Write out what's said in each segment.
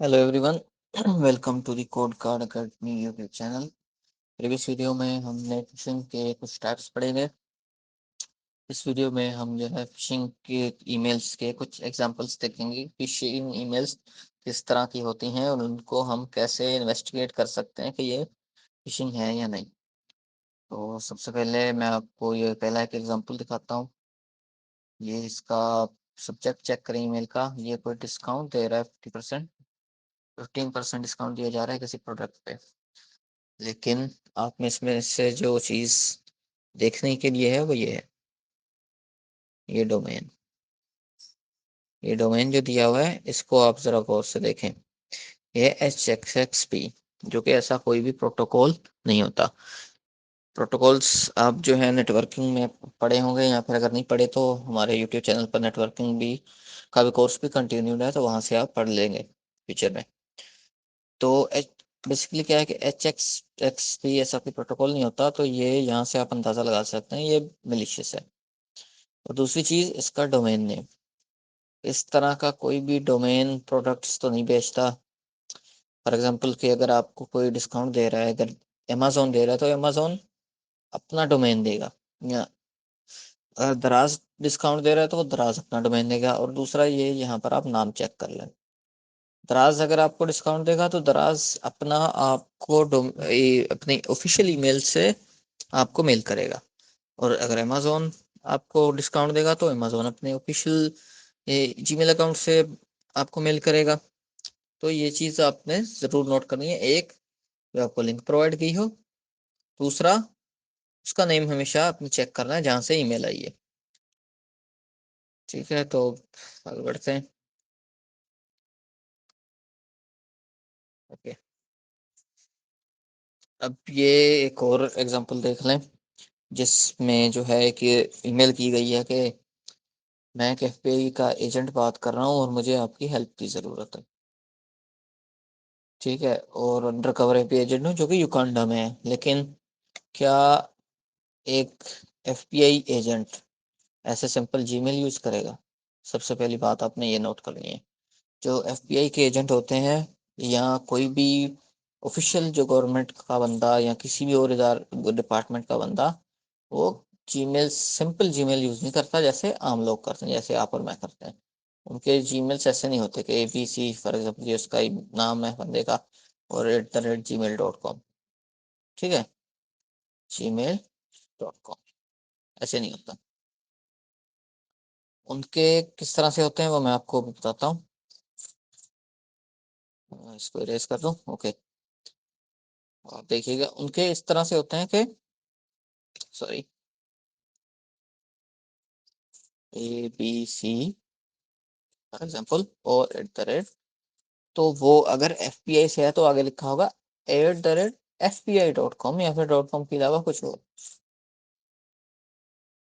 Hello everyone, welcome to the Code Card Academy YouTube channel. Previous video में हमने fishing के कुछ types पढ़े थे। इस वीडियो में हम जो है फिशिंग के ईमेल्स के कुछ एग्जांपल्स देखेंगे। फिशिंग ईमेल्स किस तरह की होती हैं और उनको हम कैसे इन्वेस्टिगेट कर सकते हैं कि ये फिशिंग है या नहीं। तो सबसे पहले मैं आपको ये पहला एक एग्जांपल दिखाता हूँ। ये इसका सब्जेक्ट चेक करें ईमेल का। ये कोई डिस्काउंट दे रहा है 50%, 15% डिस्काउंट दिया जा रहा है किसी प्रोडक्ट पे। लेकिन आप में इसमें से जो चीज़ देखने के लिए है वो ये है, ये डोमेन। ये डोमेन जो दिया हुआ है इसको आप ज़रा गौर से देखें। ये HXXP, जो कि ऐसा कोई भी प्रोटोकॉल नहीं होता। प्रोटोकॉल्स आप जो है नेटवर्किंग में पढ़े होंगे, या फिर अगर नहीं पढ़े तो हमारे यूट्यूब चैनल पर नेटवर्किंग भी का भी कोर्स भी कंटिन्यूड है, तो वहाँ से आप पढ़ लेंगे फ्यूचर में। तो बेसिकली क्या है कि HXXP ऐसा कोई प्रोटोकॉल नहीं होता, तो ये यहाँ से आप अंदाज़ा लगा सकते हैं ये मिलिशियस है। और दूसरी चीज़ इसका डोमेन नेम। इस तरह का कोई भी डोमेन प्रोडक्ट्स तो नहीं बेचता। फॉर एग्जांपल कि अगर आपको कोई डिस्काउंट दे रहा है, अगर अमेजोन दे रहा है तो अमेजोन अपना डोमेन देगा, या अगर दराज डिस्काउंट दे रहा है तो वो दराज अपना डोमेन देगा। और दूसरा ये, यहाँ पर आप नाम चेक कर लें। दराज अगर आपको डिस्काउंट देगा तो दराज अपना आपको अपनी ऑफिशियल ईमेल से आपको मेल करेगा। और अगर अमेजोन आपको डिस्काउंट देगा तो अमेजोन अपने ऑफिशियल जीमेल अकाउंट से आपको मेल करेगा। तो ये चीज़ आपने ज़रूर नोट करनी है। एक, जो आपको लिंक प्रोवाइड की हो। दूसरा, उसका नेम हमेशा आपने चेक करना है जहाँ से ईमेल आई है। ठीक है, तो आगे बढ़ते हैं। ओके, अब ये एक और एग्जांपल देख लें जिसमें जो है कि ईमेल की गई है कि मैं एक FBI का एजेंट बात कर रहा हूँ और मुझे आपकी हेल्प की ज़रूरत है। ठीक है, और अंडर कवर FBI एजेंट हूँ जो कि युगांडा में है। लेकिन क्या एक FBI एजेंट ऐसे सिंपल जीमेल यूज़ करेगा? सबसे पहली बात आपने ये नोट करनी है। जो FBI के एजेंट होते हैं, या कोई भी ऑफिशियल जो गवर्नमेंट का बंदा या किसी भी और डिपार्टमेंट का बंदा, वो जीमेल सिंपल जीमेल यूज़ नहीं करता जैसे आम लोग करते हैं, जैसे आप और मैं करते हैं। उनके जीमेल्स ऐसे नहीं होते कि ABC फॉर एग्जाम्पल, ये उसका ही नाम है बंदे का, और @gmail.com। ठीक है, gmail.com ऐसे नहीं होता। उनके किस तरह से होते हैं वो मैं आपको बताता हूँ। इसको इरेज कर दूँ। ओके, आप देखिएगा उनके इस तरह से होते हैं कि, सॉरी, ABC फॉर एग्जाम्पल और तो वो अगर FBI से है तो आगे लिखा होगा @fbi.com, या फिर .com के अलावा कुछ और।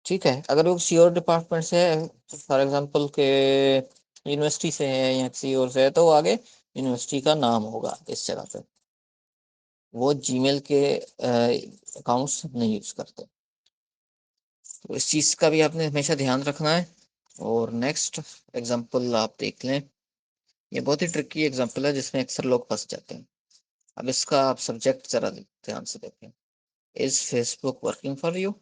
ठीक है, अगर वो किसी और डिपार्टमेंट से है, फॉर एग्जाम्पल के यूनिवर्सिटी से है या किसी और से है, तो आगे यूनिवर्सिटी का नाम होगा इस जगह पे। वो जीमेल के अकाउंट्स नहीं यूज करते। तो इस चीज़ का भी आपने हमेशा ध्यान रखना है। और नेक्स्ट एग्जाम्पल आप देख लें। ये बहुत ही ट्रिकी एग्जाम्पल है जिसमें अक्सर लोग फंस जाते हैं। अब इसका आप सब्जेक्ट जरा ध्यान से देखें। Is Facebook working for you?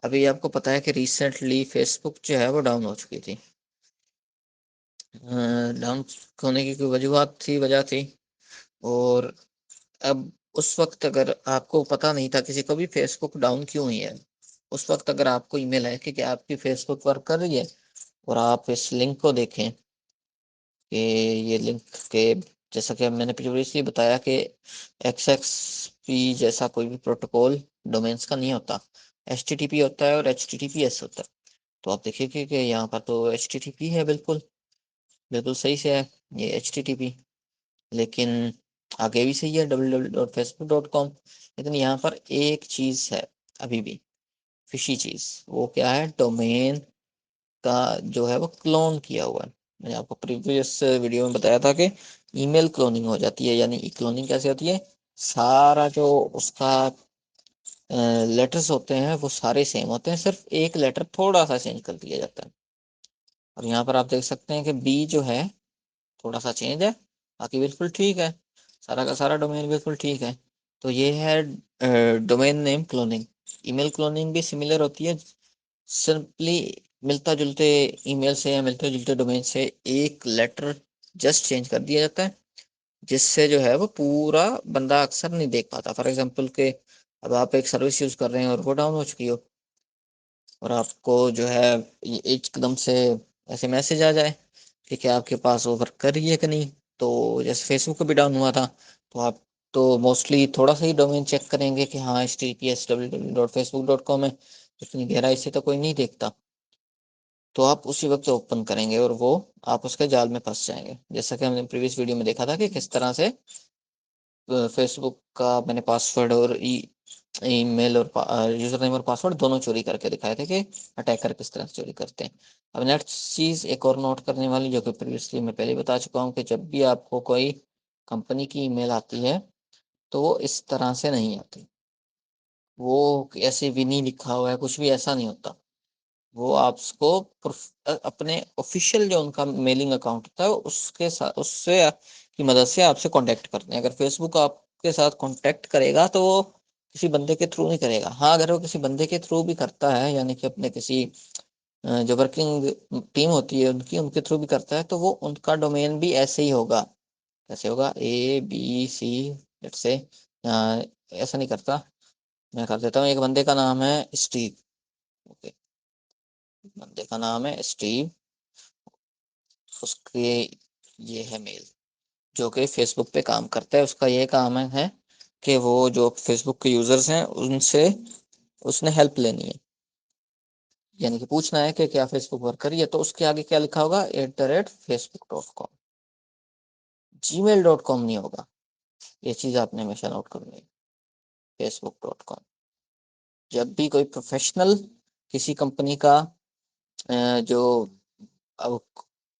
अभी आपको पता है कि रिसेंटली फेसबुक जो है वो डाउन हो चुकी थी। डाउन होने की कोई वजह थी। और अब उस वक्त अगर आपको पता नहीं था, किसी को भी फेसबुक डाउन क्यों हुई है, उस वक्त अगर आपको ईमेल है कि आपकी फेसबुक वर्क कर रही है, और आप इस लिंक को देखें कि ये लिंक के, जैसा कि मैंने प्रीवियसली बताया कि XXP जैसा कोई भी प्रोटोकॉल डोमेन्स का नहीं होता। HTTP होता है और HTTPS होता है। तो आप देखिए कि यहाँ पर तो HTTP है, बिल्कुल बिल्कुल सही से है ये HTTP। लेकिन आगे भी सही है www.facebook.com। लेकिन यहाँ पर एक चीज़ है अभी भी, फिशी चीज़। वो क्या है? डोमेन का जो है वो क्लोन किया हुआ है। मैंने आपको प्रीवियस वीडियो में बताया था कि ईमेल क्लोनिंग हो जाती है। यानी क्लोनिंग कैसे होती है? सारा जो उसका लेटर्स होते हैं वो सारे सेम होते हैं, सिर्फ एक लेटर थोड़ा सा चेंज कर दिया जाता है। और यहाँ पर आप देख सकते हैं कि बी जो है थोड़ा सा चेंज है, बाकी बिल्कुल ठीक है, सारा का सारा डोमेन बिल्कुल ठीक है। तो ये है domain name cloning. Email cloning भी सिमिलर होती है, सिंपली मिलता जुलते ईमेल से या मिलते जुलते डोमेन से एक लेटर जस्ट चेंज कर दिया जाता है, जिससे जो है वो पूरा बंदा अक्सर नहीं देख पाता। फॉर एग्जांपल के अब आप एक सर्विस यूज कर रहे हैं और वो डाउन हो चुकी हो, और आपको जो है ये एकदम से ऐसे मैसेज आ जाए कि क्या आपके पास वो वर्क कर रही है कि नहीं। तो जैसे फेसबुक का भी डाउन हुआ था, तो आप तो मोस्टली थोड़ा सा ही डोमेन चेक करेंगे कि हाँ https://www.facebook.com है, इतनी गहराई से तो कोई नहीं देखता। तो आप उसी वक्त ओपन करेंगे और वो आप उसके जाल में फंस जाएंगे, जैसा कि हमने प्रीवियस वीडियो में देखा था कि किस तरह से फेसबुक का मैंने पासवर्ड और ईमेल और यूजर नेम और पासवर्ड दोनों चोरी करके दिखाए थे कि अटैकर किस तरह से चोरी करते हैं। अब नेक्स्ट चीज एक और नोट करने वाली, जो कि प्रीवियसली मैं पहले बता चुका हूँ, कि जब भी आपको कोई कंपनी की ईमेल आती है तो वो इस तरह से नहीं आती। वो ऐसे भी नहीं लिखा हुआ है, कुछ भी ऐसा नहीं होता। वो आपको अपने ऑफिशियल जो उनका मेलिंग अकाउंट होता है उसके साथ, उससे की मदद से आपसे कांटेक्ट करते हैं। अगर फेसबुक आपके साथ कांटेक्ट करेगा तो वो किसी बंदे के थ्रू नहीं करेगा। हाँ, अगर वो किसी बंदे के थ्रू भी करता है, यानी कि अपने किसी जो वर्किंग टीम होती है उनकी, उनके थ्रू भी करता है, तो वो उनका डोमेन भी ऐसे ही होगा। कैसे होगा? ABC, लेट्स से ऐसा नहीं करता, मैं कर देता हूँ। एक बंदे का नाम है स्टीव। ओके, बंदे का नाम है स्टीव, उसके ये है मेल, जो कि फेसबुक पे काम करता है। उसका ये काम है कि वो जो फेसबुक के यूजर्स हैं उनसे उसने हेल्प लेनी है, यानी कि पूछना है कि क्या फेसबुक वर्क कर रही है। तो उसके आगे क्या लिखा होगा? @facebook.com। gmail.com नहीं होगा, ये चीज आपने हमेशा नोट करनी है। facebook.com। जब भी कोई प्रोफेशनल किसी कंपनी का जो अब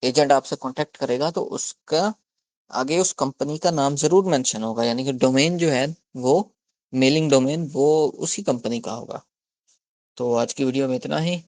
एजेंट आपसे कांटेक्ट करेगा, तो उसका आगे उस कंपनी का नाम जरूर मेंशन होगा, यानी कि डोमेन जो है वो, मेलिंग डोमेन वो उसी कंपनी का होगा। तो आज की वीडियो में इतना ही।